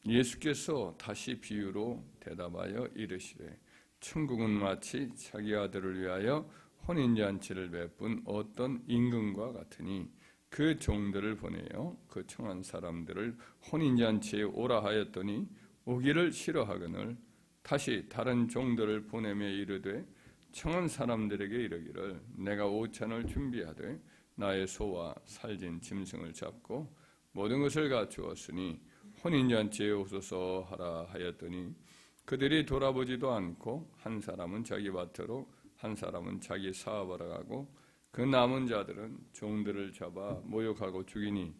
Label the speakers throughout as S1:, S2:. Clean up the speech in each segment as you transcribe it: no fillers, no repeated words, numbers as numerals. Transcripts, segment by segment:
S1: 예수께서 다시 비유로 대답하여 이르시되 천국은 마치 자기 아들을 위하여 혼인잔치를 베푼 어떤 임금과 같으니 그 종들을 보내어 그 청한 사람들을 혼인잔치에 오라 하였더니 오기를 싫어하거늘 다시 다른 종들을 보내며 이르되 청한 사람들에게 이르기를 내가 오찬을 준비하되 나의 소와 살진 짐승을 잡고 모든 것을 갖추었으니 혼인잔치에 오소서 하라 하였더니 그들이 돌아보지도 않고 한 사람은 자기 밭으로 한 사람은 자기 사업하러 가고 그 남은 자들은 종들을 잡아 모욕하고 죽이니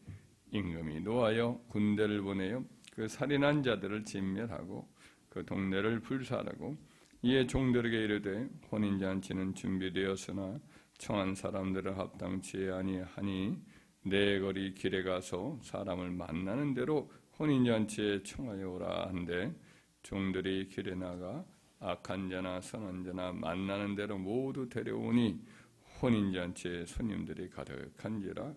S1: 임금이 노하여 군대를 보내어 그 살인한 자들을 진멸하고 그 동네를 불살하고 이에 종들에게 이르되 혼인잔치는 준비되었으나 청한 사람들을 합당치 아니하니 내 거리 길에 가서 사람을 만나는 대로 혼인잔치에 청하여 오라 한데 종들이 길에 나가 악한 자나 선한 자나 만나는 대로 모두 데려오니 혼인잔치에 손님들이 가득한지라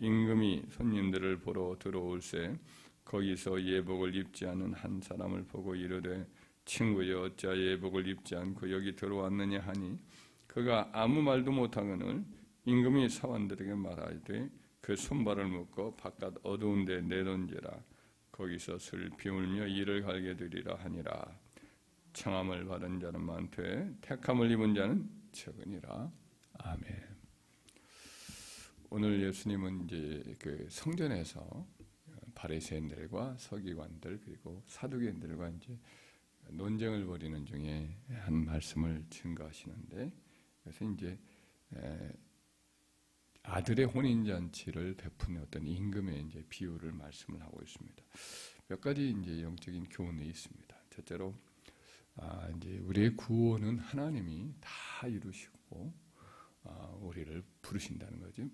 S1: 임금이 손님들을 보러 들어올새 거기서 예복을 입지 않은 한 사람을 보고 이르되 친구여 어찌 예복을 입지 않고 여기 들어왔느냐 하니 그가 아무 말도 못하거늘 임금이 사원들에게 말하되 그 손발을 묶어 바깥 어두운 데 내던지라 거기서 슬피 울며 이를 갈게 되리라 하니라. 청함을 받은 자는 많되 택함을 입은 자는 적으니라. 아멘. 오늘 예수님은 이제 그 성전에서 바리새인들과 서기관들 그리고 사두개인들과 이제 논쟁을 벌이는 중에 한 말씀을 증거하시는데, 그래서 이제 아들의 혼인잔치를 베푸는 어떤 임금의 이제 비유를 말씀을 하고 있습니다. 몇 가지 이제 영적인 교훈이 있습니다. 첫째로 이제 우리의 구원은 하나님이 다 이루시고 우리를 부르신다는 거죠.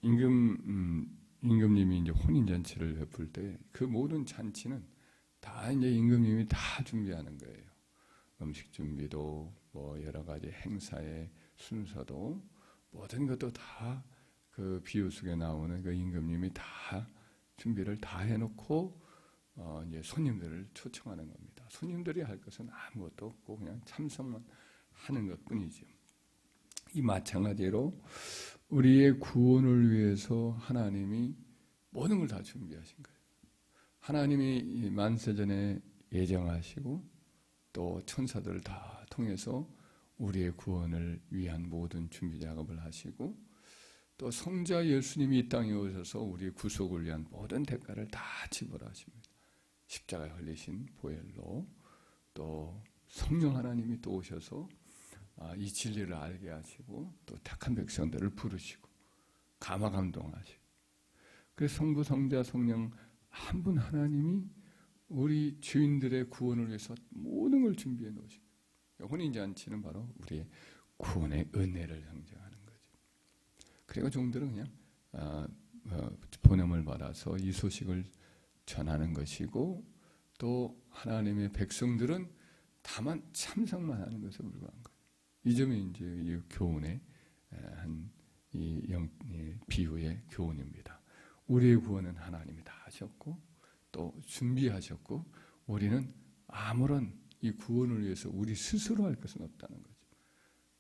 S1: 임금님이 이제 혼인잔치를 베풀 때 그 모든 잔치는 다 이제 임금님이 다 준비하는 거예요. 음식 준비도 뭐 여러 가지 행사의 순서도 모든 것도 다 그 비유 속에 나오는 그 임금님이 다 준비를 다 해놓고 이제 손님들을 초청하는 겁니다. 손님들이 할 것은 아무것도 없고 그냥 참석만 하는 것뿐이죠. 이 마찬가지로 우리의 구원을 위해서 하나님이 모든 걸 다 준비하신 거예요. 하나님이 만세전에 예정하시고 또 천사들을 다 통해서 우리의 구원을 위한 모든 준비 작업을 하시고 또 성자 예수님이 이 땅에 오셔서 우리의 구속을 위한 모든 대가를 다 지불하십니다. 십자가에 흘리신 보혈로 또 성령 하나님이 또 오셔서 이 진리를 알게 하시고 또 택한 백성들을 부르시고 감화감동하시고 그래서 성부 성자 성령 한 분 하나님이 우리 주인들의 구원을 위해서 모든 걸 준비해 놓으신 거예요. 혼인잔치는 바로 우리의 구원의 은혜를 상징하는 거죠. 그리고 종들은 그냥 보냄을 받아서 이 소식을 전하는 것이고 또 하나님의 백성들은 다만 참석만 하는 것에 불과한 거예요. 이 점이 이제 이 교훈의 이 비유의 교훈입니다. 우리의 구원은 하나님이 다 하셨고 또 준비하셨고 우리는 아무런 이 구원을 위해서 우리 스스로 할 것은 없다는 거죠.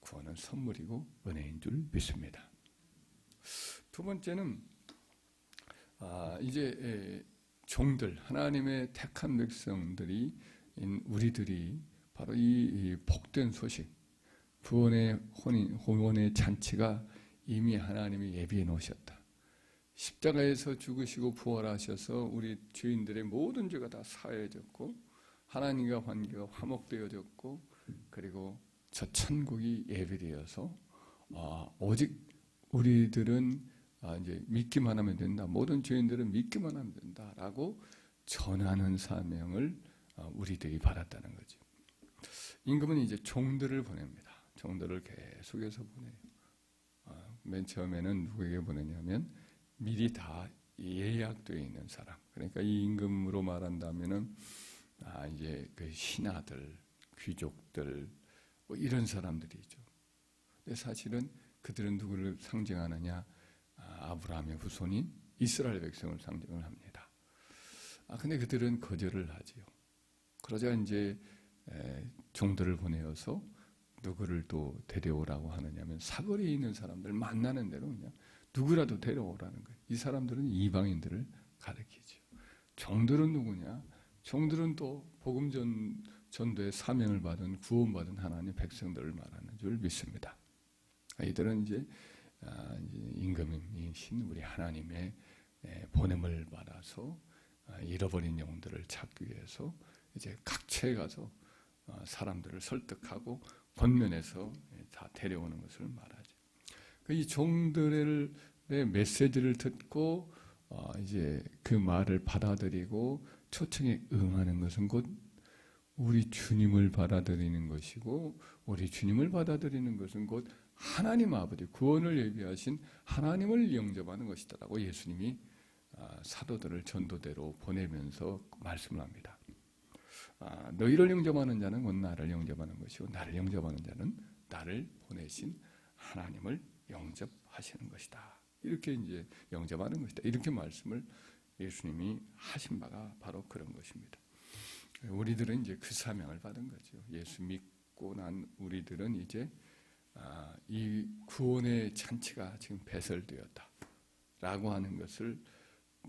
S1: 구원은 선물이고 은혜인 줄 믿습니다. 두 번째는 이제 종들 하나님의 택한 백성들이 우리들이 바로 이 복된 소식 구원의 혼인의 잔치가 이미 하나님이 예비해 놓으셨다. 십자가에서 죽으시고 부활하셔서 우리 죄인들의 모든 죄가 다 사해졌고 하나님과 관계가 화목되어졌고 그리고 저 천국이 예비되어서 오직 우리들은 이제 믿기만 하면 된다. 모든 죄인들은 믿기만 하면 된다라고 전하는 사명을 우리들이 받았다는 거죠. 임금은 이제 종들을 보냅니다. 종들을 계속해서 보내요. 맨 처음에는 누구에게 보내냐면 미리 다 예약되어 있는 사람. 그러니까 이 임금으로 말한다면은 이제 그 신하들, 귀족들 뭐 이런 사람들이죠. 근데 사실은 그들은 누구를 상징하느냐? 아브라함의 후손인 이스라엘 백성을 상징을 합니다. 근데 그들은 거절을 하지요. 그러자 이제 종들을 보내어서 누구를 또 데려오라고 하느냐면 사거리에 있는 사람들 만나는 대로 그냥 누구라도 데려오라는 거예요. 이 사람들은 이방인들을 가리키죠. 종들은 누구냐? 종들은 또 복음 전도의 사명을 받은 구원받은 하나님 백성들을 말하는 줄 믿습니다. 이들은 이제 임금이신 우리 하나님의 보냄을 받아서 잃어버린 영혼들을 찾기 위해서 이제 각처에 가서 사람들을 설득하고 권면해서 다 데려오는 것을 말하죠. 이 종들의 메시지를 듣고 이제 그 말을 받아들이고 초청에 응하는 것은 곧 우리 주님을 받아들이는 것이고, 우리 주님을 받아들이는 것은 곧 하나님 아버지 구원을 예비하신 하나님을 영접하는 것이다라고 예수님이 사도들을 전도대로 보내면서 말씀을 합니다. 너희를 영접하는 자는 곧 나를 영접하는 것이고, 나를 영접하는 자는 나를 보내신 하나님을 영접하시는 것이다. 이렇게 이제 영접하는 것이다. 이렇게 말씀을 예수님이 하신 바가 바로 그런 것입니다. 우리들은 이제 그 사명을 받은 거죠. 예수 믿고 난 우리들은 이제 이 구원의 잔치가 지금 배설되었다라고 하는 것을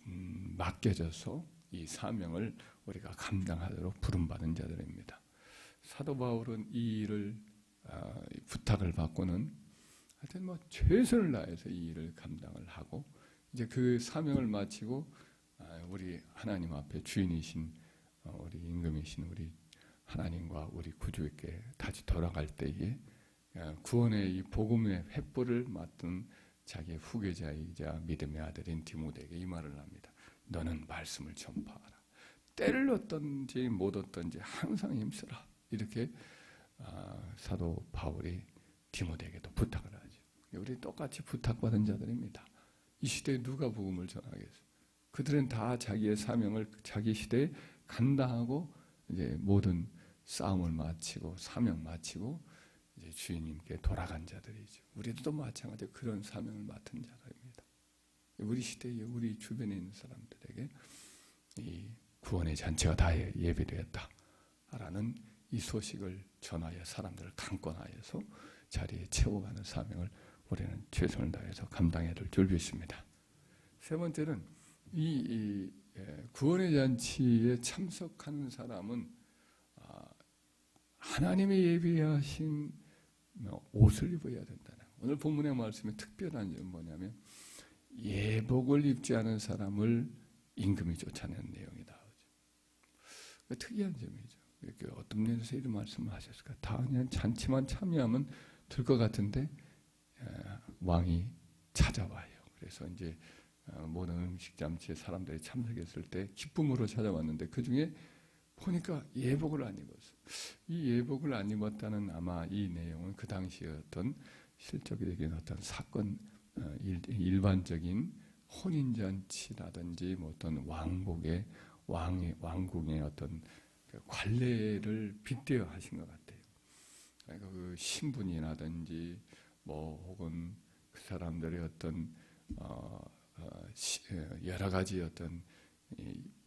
S1: 맡겨져서 이 사명을 우리가 감당하도록 부름받은 자들입니다. 사도 바울은 이 일을 부탁을 받고는 하여튼 뭐 최선을 다해서 이 일을 감당을 하고 이제 그 사명을 마치고 우리 하나님 앞에 주인이신 우리 임금이신 우리 하나님과 우리 구주에게 다시 돌아갈 때에 구원의 이 복음의 횃불을 맡은 자기의 후계자이자 믿음의 아들인 디모데에게 이 말을 합니다. 너는 말씀을 전파하라. 때를 얻든지 못 얻든지 항상 힘쓰라. 이렇게 사도 바울이 디모데에게도 부탁을 하죠. 우리 똑같이 부탁받은 자들입니다. 이 시대에 누가 복음을 전하겠어요? 그들은 다 자기의 사명을 자기 시대에 감당하고 이제 모든 싸움을 마치고 사명 마치고 이제 주인님께 돌아간 자들이죠. 우리도 마찬가지로 그런 사명을 맡은 자들입니다. 우리 시대에 우리 주변에 있는 사람들에게 이 구원의 잔치가 다 예비되었다라는 이 소식을 전하여 사람들을 강권하여서 자리에 채워가는 사명을 우리는 최선을 다해서 감당해야 될 줄 믿습니다. 세 번째는 이 구원의 잔치에 참석하는 사람은 하나님의 예비하신 옷을 입어야 된다는. 오늘 본문의 말씀에 특별한 점은 뭐냐면 예복을 입지 않은 사람을 임금이 쫓아내는 내용이 나오죠. 특이한 점이죠. 이렇게 어떤 면에서 이런 말씀을 하셨을까? 다 그냥 잔치만 참여하면 될 것 같은데 왕이 찾아와요. 그래서 이제 모든 음식 잔치에 사람들이 참석했을 때 기쁨으로 찾아왔는데 그 중에 보니까 예복을 안 입었어요. 이 예복을 안 입었다는 아마 이 내용은 그 당시에 어떤 실적인 어떤 사건, 일반적인 혼인잔치라든지 뭐 어떤 왕궁의 어떤 관례를 빗대어 하신 것 같아요. 그러니까 그 신분이라든지 뭐 혹은 그 사람들의 어떤 여러 가지 어떤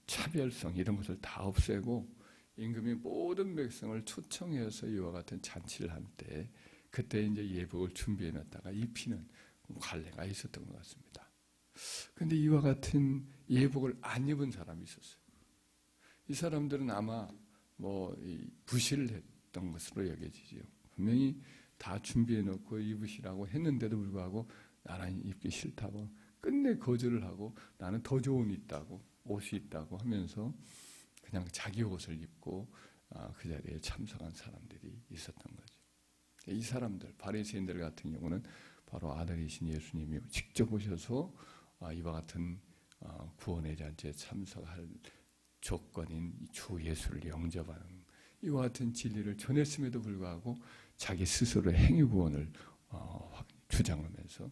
S1: 차별성 이런 것을 다 없애고 임금이 모든 백성을 초청해서 이와 같은 잔치를 한 때 그때 이제 예복을 준비해 놨다가 입히는 관례가 있었던 것 같습니다. 그런데 이와 같은 예복을 안 입은 사람이 있었어요. 이 사람들은 아마 뭐 부실을 했던 것으로 여겨지죠. 분명히 다 준비해 놓고 입으시라고 했는데도 불구하고 나는 입기 싫다고 끝내 거절을 하고 나는 더 좋은 옷이 있다고 하면서 그냥 자기 옷을 입고 그 자리에 참석한 사람들이 있었던 거죠. 이 사람들 바리새인들 같은 경우는 바로 아들이신 예수님이 직접 오셔서 이와 같은 구원의 잔치에 참석할 조건인 주 예수를 영접하는 이와 같은 진리를 전했음에도 불구하고 자기 스스로의 행위 구원을 주장하면서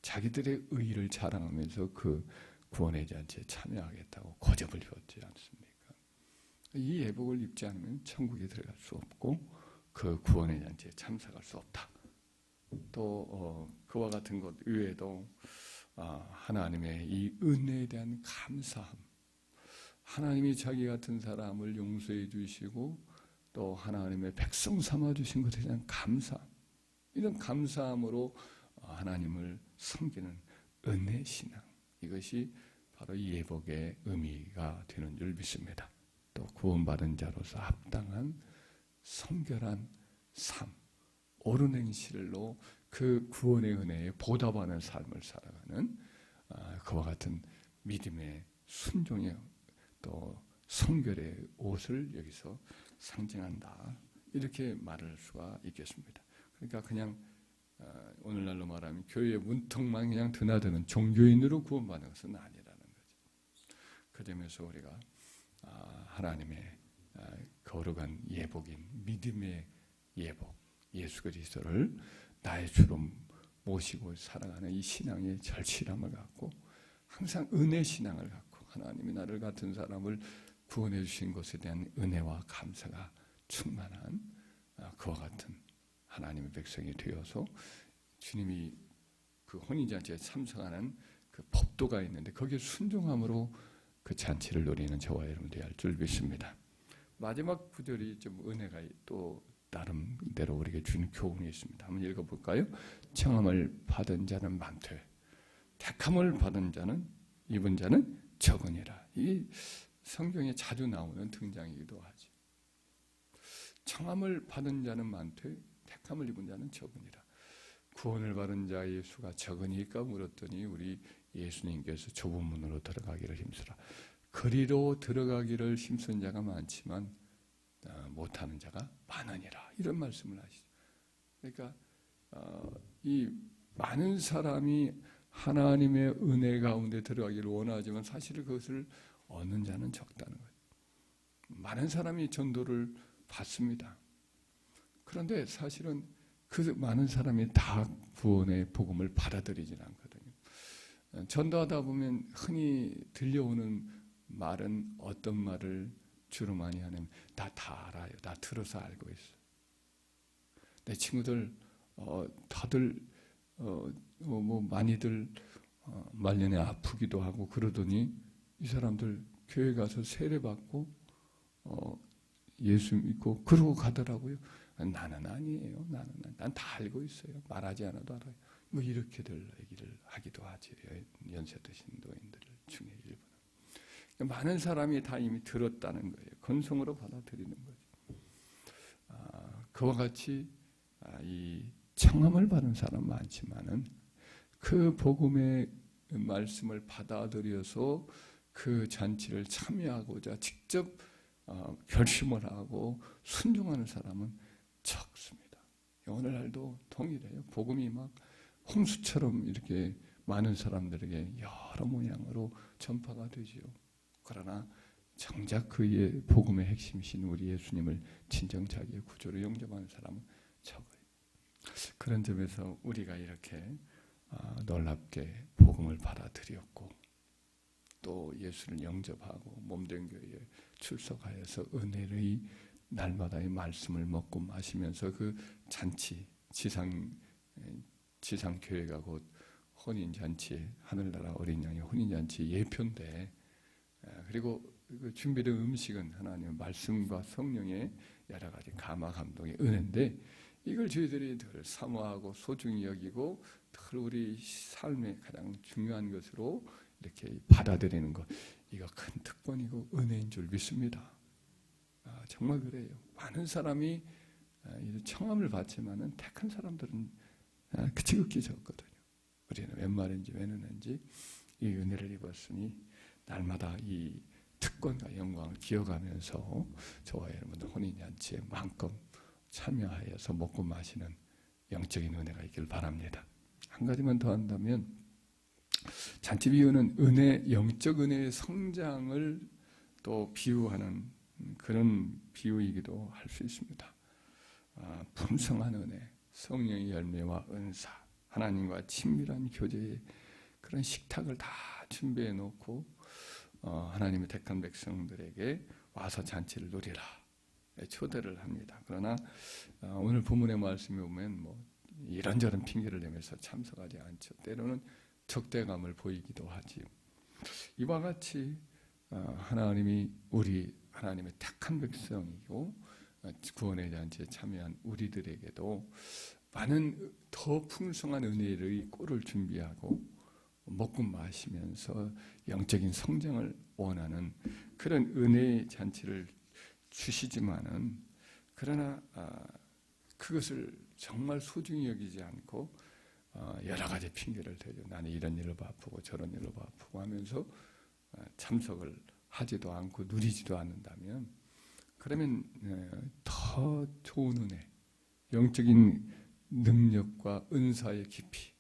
S1: 자기들의 의의를 자랑하면서 그 구원의 잔치에 참여하겠다고 고집을 피웠지 않습니까? 이 예복을 입지 않으면 천국에 들어갈 수 없고 그 구원의 잔치에 참석할 수 없다. 또 그와 같은 것 외에도 하나님의 이 은혜에 대한 감사함, 하나님이 자기 같은 사람을 용서해 주시고 또 하나님의 백성 삼아 주신 것에 대한 감사함, 이런 감사함으로 하나님을 섬기는 은혜 신앙, 이것이 바로 예복의 의미가 되는 줄 믿습니다. 또 구원받은 자로서 합당한 성결한 삶, 옳은 행실로 그 구원의 은혜에 보답하는 삶을 살아가는 그와 같은 믿음의 순종의 또 성결의 옷을 여기서 상징한다, 이렇게 말할 수가 있겠습니다. 그러니까 그냥 오늘날로 말하면 교회 문턱만 그냥 드나드는 종교인으로 구원받는 것은 아니라는 거죠. 그 점에서 우리가 하나님의 거룩한 예복인 믿음의 예복, 예수 그리스도를 나의 주로 모시고 살아가는 이 신앙의 절실함을 갖고 항상 은혜 신앙을 갖고 하나님이 나를 같은 사람을 구원해 주신 것에 대한 은혜와 감사가 충만한 그와 같은 하나님의 백성이 되어서 주님이 그 혼인잔치에 참석하는 그 법도가 있는데 거기에 순종함으로 그 잔치를 누리는 저와 여러분들이 할 줄 믿습니다. 마지막 구절이 좀 은혜가 또 나름대로 우리에게 주는 교훈이 있습니다. 한번 읽어볼까요? 청함을 받은 자는 많되 택함을 받은 자는 입은 자는 적으니라. 이 성경에 자주 나오는 등장이기도 하죠. 청함을 받은 자는 많되 택함을 입은 자는 적으니라. 구원을 받은 자의 수가 적으니까 물었더니 우리 예수님께서 좁은 문으로 들어가기를 힘쓰라. 그리로 들어가기를 힘쓴 자가 많지만 못하는 자가 많으니라, 이런 말씀을 하시죠. 그러니까 이 많은 사람이 하나님의 은혜 가운데 들어가기를 원하지만 사실 그것을 얻는 자는 적다는 거예요. 많은 사람이 전도를 받습니다. 그런데 사실은 그 많은 사람이 다 구원의 복음을 받아들이지는 않거든요. 전도하다 보면 흔히 들려오는 말은 어떤 말을 주로 많이 하냐면 다 알아요. 다 들어서 알고 있어요. 내 친구들 다들 많이들 말년에 아프기도 하고 그러더니 이 사람들 교회 가서 세례 받고 예수 믿고 그러고 가더라고요. 나는 아니에요. 난 다 알고 있어요. 말하지 않아도 알아요. 뭐 이렇게들 얘기를 하기도 하지. 연세 드신 노인들 중에 일부는. 많은 사람이 다 이미 들었다는 거예요. 건성으로 받아들이는 거죠. 그와 같이 이 청함을 받은 사람 많지만은 그 복음의 말씀을 받아들여서 그 잔치를 참여하고자 직접 결심을 하고 순종하는 사람은 적습니다. 오늘날도 동일해요. 복음이 막 홍수처럼 이렇게 많은 사람들에게 여러 모양으로 전파가 되지요. 그러나 정작 그의 복음의 핵심이신 우리 예수님을 진정 자기의 구조로 영접하는 사람은 적어요. 그런 점에서 우리가 이렇게 놀랍게 복음을 받아들였고 또 예수를 영접하고 몸된 교회에 출석하여서 은혜의 날마다의 말씀을 먹고 마시면서 그 잔치, 지상교회가 곧 혼인잔치, 하늘나라 어린 양의 혼인잔치 예표인데, 그리고 그 준비된 음식은 하나님의 말씀과 성령의 여러 가지 감화 감동의 은혜인데 이걸 저희들이 늘 사모하고 소중히 여기고 늘 우리 삶의 가장 중요한 것으로 이렇게 받아들이는 것, 이거 큰 특권이고 은혜인 줄 믿습니다. 정말 그래요. 많은 사람이 청함을 받지만은 택한 사람들은 지극히 적거든요. 우리는 웬 말인지 왜 느는지 이 은혜를 입었으니 날마다 이 특권과 영광을 기억하면서 저와 여러분들 혼인잔치에 마음껏 참여하여서 먹고 마시는 영적인 은혜가 있길 바랍니다. 한 가지만 더 한다면 잔치 비유는 은혜, 영적 은혜의 성장을 또 비유하는 그런 비유이기도 할 수 있습니다. 풍성한 은혜, 성령의 열매와 은사, 하나님과 친밀한 교제의 그런 식탁을 다 준비해 놓고 하나님의 택한 백성들에게 와서 잔치를 누리라 초대를 합니다. 그러나 오늘 본문의 말씀에 보면 뭐 이런저런 핑계를 대면서 참석하지 않죠. 때로는 적대감을 보이기도 하지요. 이와 같이 하나님이 하나님의 택한 백성이고 구원의 잔치에 참여한 우리들에게도 많은 더 풍성한 은혜의 꼴을 준비하고 먹고 마시면서 영적인 성장을 원하는 그런 은혜의 잔치를 주시지만은 그러나 그것을 정말 소중히 여기지 않고 여러 가지 핑계를 대죠. 나는 이런 일로 바쁘고 저런 일로 바쁘고 하면서 참석을 하지도 않고 누리지도 않는다면 그러면 더 좋은 은혜, 영적인 능력과 은사의 깊이,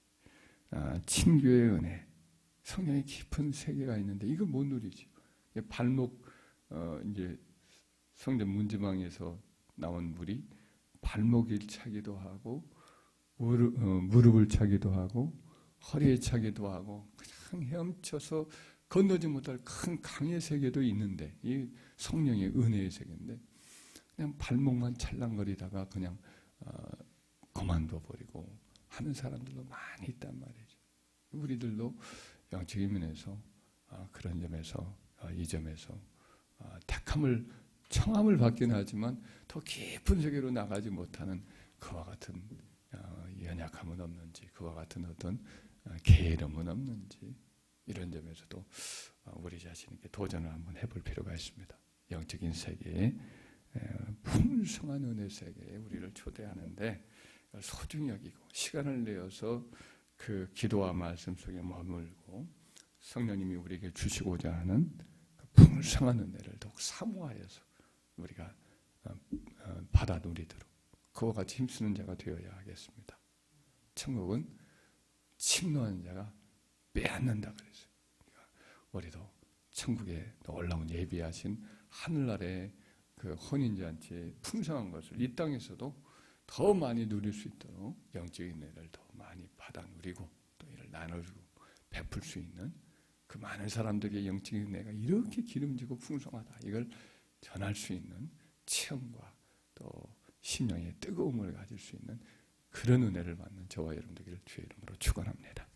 S1: 친교의 은혜, 성령의 깊은 세계가 있는데 이거 못 누리죠. 발목 이제 성전 문지방에서 나온 물이 발목을 차기도 하고 무릎을 차기도 하고 허리에 차기도 하고 그냥 헤엄쳐서 건너지 못할 큰 강의 세계도 있는데 이 성령의 은혜의 세계인데 그냥 발목만 찰랑거리다가 그냥 그만둬 버리고 하는 사람들도 많이 있단 말이죠. 우리들도 영적인 면에서 그런 점에서 이 점에서 청함을 받긴 하지만 더 깊은 세계로 나가지 못하는 그와 같은 연약함은 없는지, 그와 같은 어떤 게으름은 없는지 이런 점에서도 우리 자신에게 도전을 한번 해볼 필요가 있습니다. 영적인 세계에 풍성한 은혜 세계에 우리를 초대하는데 소중히 여기고 시간을 내어서 그 기도와 말씀 속에 머물고 성령님이 우리에게 주시고자 하는 그 풍성한 은혜를 더욱 사모하여서 우리가 받아 누리도록 그와 같이 힘쓰는 자가 되어야 하겠습니다. 천국은 침노하는 자가 빼앗는다 그랬어요. 우리도 천국에 놀라운 예비하신 하늘나라의 그 혼인잔치의 풍성한 것을 이 땅에서도 더 많이 누릴 수 있도록 영적인 은혜를 더 많이 받아 누리고 또 이를 나누고 베풀 수 있는 그 많은 사람들의 영적인 은혜가 이렇게 기름지고 풍성하다 이걸 전할 수 있는 체험과 또 심령의 뜨거움을 가질 수 있는 그런 은혜를 받는 저와 여러분 되기를 주의 이름으로 축원합니다.